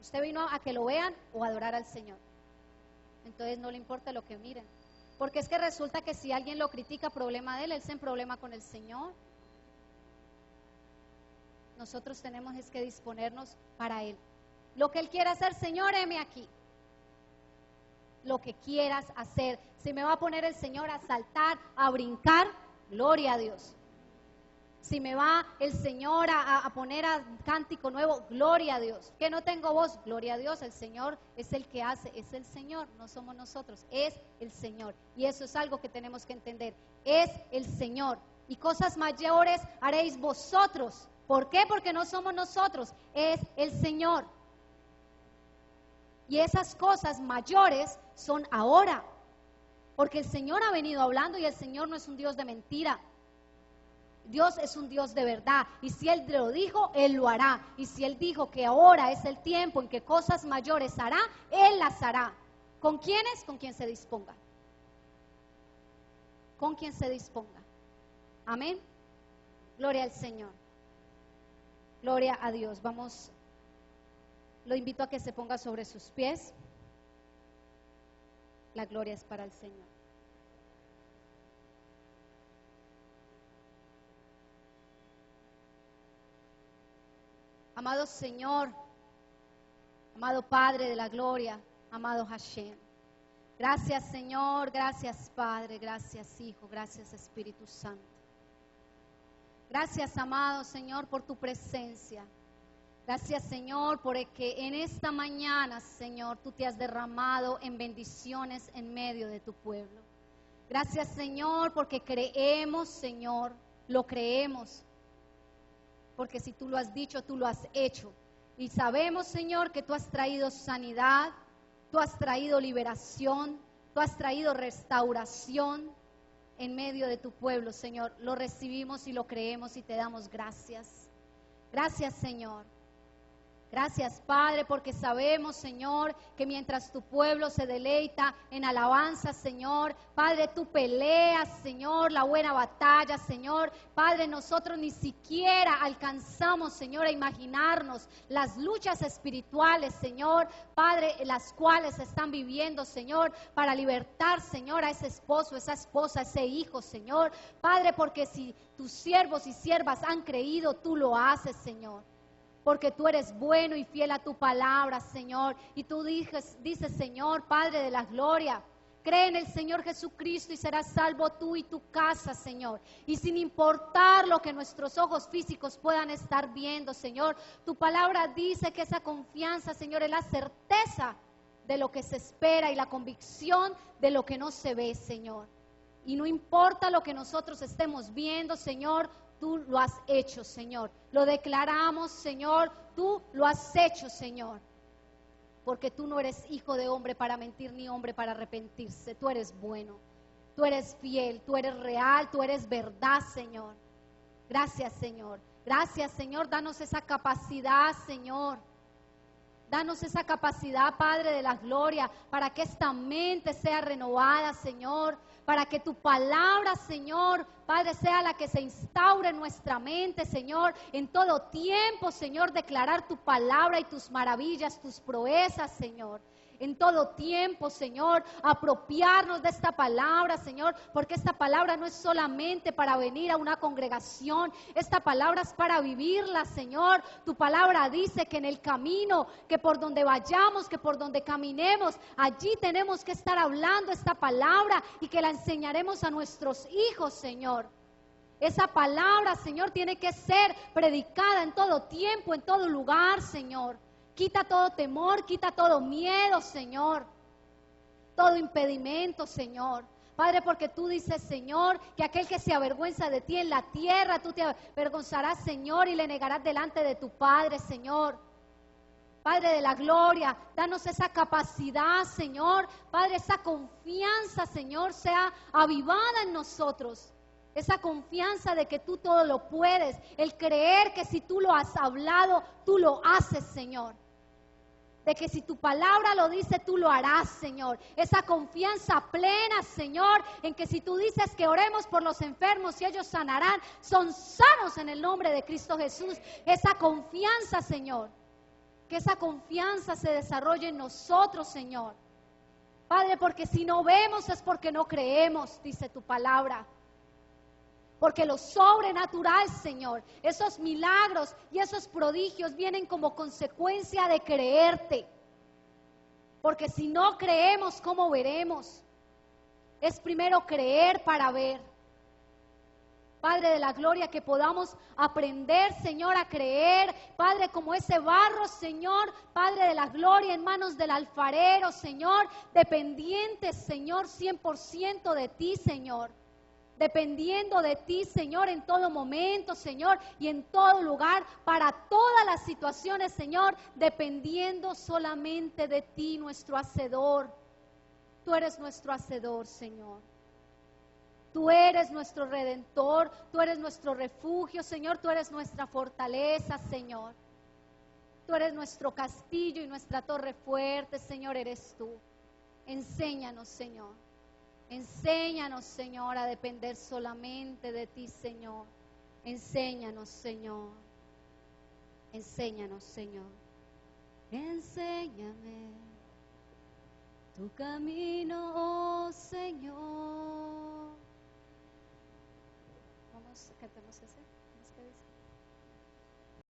A: ¿Usted vino a que lo vean o a adorar al Señor? Entonces no le importa lo que miren. Porque es que resulta que si alguien lo critica, problema de él se en problema con el Señor. Nosotros tenemos es que disponernos para Él. Lo que Él quiera hacer, Señor, heme aquí. Lo que quieras hacer. Si me va a poner el Señor a saltar, a brincar, gloria a Dios. Si me va el Señor a poner a cántico nuevo, gloria a Dios. Que no tengo voz, gloria a Dios. El Señor es el que hace, es el Señor, no somos nosotros, es el Señor. Y eso es algo que tenemos que entender, es el Señor. Y cosas mayores haréis vosotros. ¿Por qué? Porque no somos nosotros, es el Señor. Y esas cosas mayores son ahora. Porque el Señor ha venido hablando y el Señor no es un Dios de mentira. Dios es un Dios de verdad, y si Él lo dijo, Él lo hará, y si Él dijo que ahora es el tiempo en que cosas mayores hará, Él las hará. ¿Con quiénes? Con quien se disponga. con quien se disponga. Amén. Gloria al Señor. Gloria a Dios. Vamos, lo invito a que se ponga sobre sus pies. La gloria es para el Señor. Amado Señor, amado Padre de la gloria, amado Hashem. Gracias Señor, gracias Padre, gracias Hijo, gracias Espíritu Santo. Gracias amado Señor por tu presencia. Gracias Señor porque en esta mañana Señor tú te has derramado en bendiciones en medio de tu pueblo. Gracias Señor porque creemos Señor, lo creemos. Porque si tú lo has dicho, tú lo has hecho. Y sabemos, Señor, que tú has traído sanidad, tú has traído liberación, tú has traído restauración en medio de tu pueblo, Señor. Lo recibimos y lo creemos y te damos gracias. Gracias, Señor. Gracias, Padre, porque sabemos, Señor, que mientras tu pueblo se deleita en alabanza, Señor, Padre, tú peleas, Señor, la buena batalla, Señor. Padre, nosotros ni siquiera alcanzamos, Señor, a imaginarnos las luchas espirituales, Señor, Padre, las cuales están viviendo, Señor, para libertar, Señor, a ese esposo, esa esposa, ese hijo, Señor. Padre, porque si tus siervos y siervas han creído, tú lo haces, Señor. Porque tú eres bueno y fiel a tu palabra, Señor. Y tú dices, Señor, Padre de la gloria, cree en el Señor Jesucristo y serás salvo tú y tu casa, Señor. Y sin importar lo que nuestros ojos físicos puedan estar viendo, Señor, tu palabra dice que esa confianza, Señor, es la certeza de lo que se espera y la convicción de lo que no se ve, Señor. Y no importa lo que nosotros estemos viendo, Señor, tú lo has hecho, Señor. Lo declaramos, Señor, tú lo has hecho, Señor. Porque tú no eres hijo de hombre para mentir, ni hombre para arrepentirse. Tú eres bueno, tú eres fiel, tú eres real, tú eres verdad, Señor. Gracias, Señor. Gracias, Señor. Danos esa capacidad, Señor. Danos esa capacidad, Padre de la gloria, para que esta mente sea renovada, Señor. Para que tu palabra, Señor, Padre, sea la que se instaure en nuestra mente, Señor. En todo tiempo, Señor, declarar tu palabra y tus maravillas, tus proezas, Señor. En todo tiempo, Señor, apropiarnos de esta palabra, Señor, porque esta palabra no es solamente para venir a una congregación, esta palabra es para vivirla, Señor. Tu palabra dice que en el camino, que por donde vayamos, que por donde caminemos, allí tenemos que estar hablando esta palabra y que la enseñaremos a nuestros hijos, Señor. Esa palabra, Señor, tiene que ser predicada en todo tiempo, en todo lugar, Señor. Quita todo temor, quita todo miedo, Señor. Todo impedimento, Señor. Padre, porque tú dices, Señor, que aquel que se avergüenza de ti en la tierra, tú te avergonzarás, Señor, y le negarás delante de tu Padre, Señor. Padre de la gloria, danos esa capacidad, Señor. Padre, esa confianza, Señor, sea avivada en nosotros. Esa confianza de que tú todo lo puedes. El creer que si tú lo has hablado, tú lo haces, Señor. De que si tu palabra lo dice, tú lo harás, Señor. Esa confianza plena, Señor, en que si tú dices que oremos por los enfermos y ellos sanarán, son sanos en el nombre de Cristo Jesús. Esa confianza, Señor, que esa confianza se desarrolle en nosotros, Señor. Padre, porque si no vemos es porque no creemos, dice tu palabra. Porque lo sobrenatural, Señor, esos milagros y esos prodigios vienen como consecuencia de creerte. Porque si no creemos, ¿cómo veremos? Es primero creer para ver. Padre de la gloria, que podamos aprender, Señor, a creer, Padre, como ese barro, Señor, Padre de la gloria, en manos del alfarero, Señor, dependientes, Señor, 100% de ti, Señor. Dependiendo de ti, Señor, en todo momento, Señor, y en todo lugar, para todas las situaciones, Señor, dependiendo solamente de ti, nuestro hacedor. Tú eres nuestro hacedor, Señor. Tú eres nuestro redentor, tú eres nuestro refugio, Señor, tú eres nuestra fortaleza, Señor. Tú eres nuestro castillo y nuestra torre fuerte, Señor, eres tú. Enséñanos, Señor. Enséñanos, Señor, a depender solamente de ti, Señor. Enséñanos, Señor. Enséñanos, Señor. Enséñame tu camino, oh Señor. Vamos, cantemos ese. ¿Qué dice?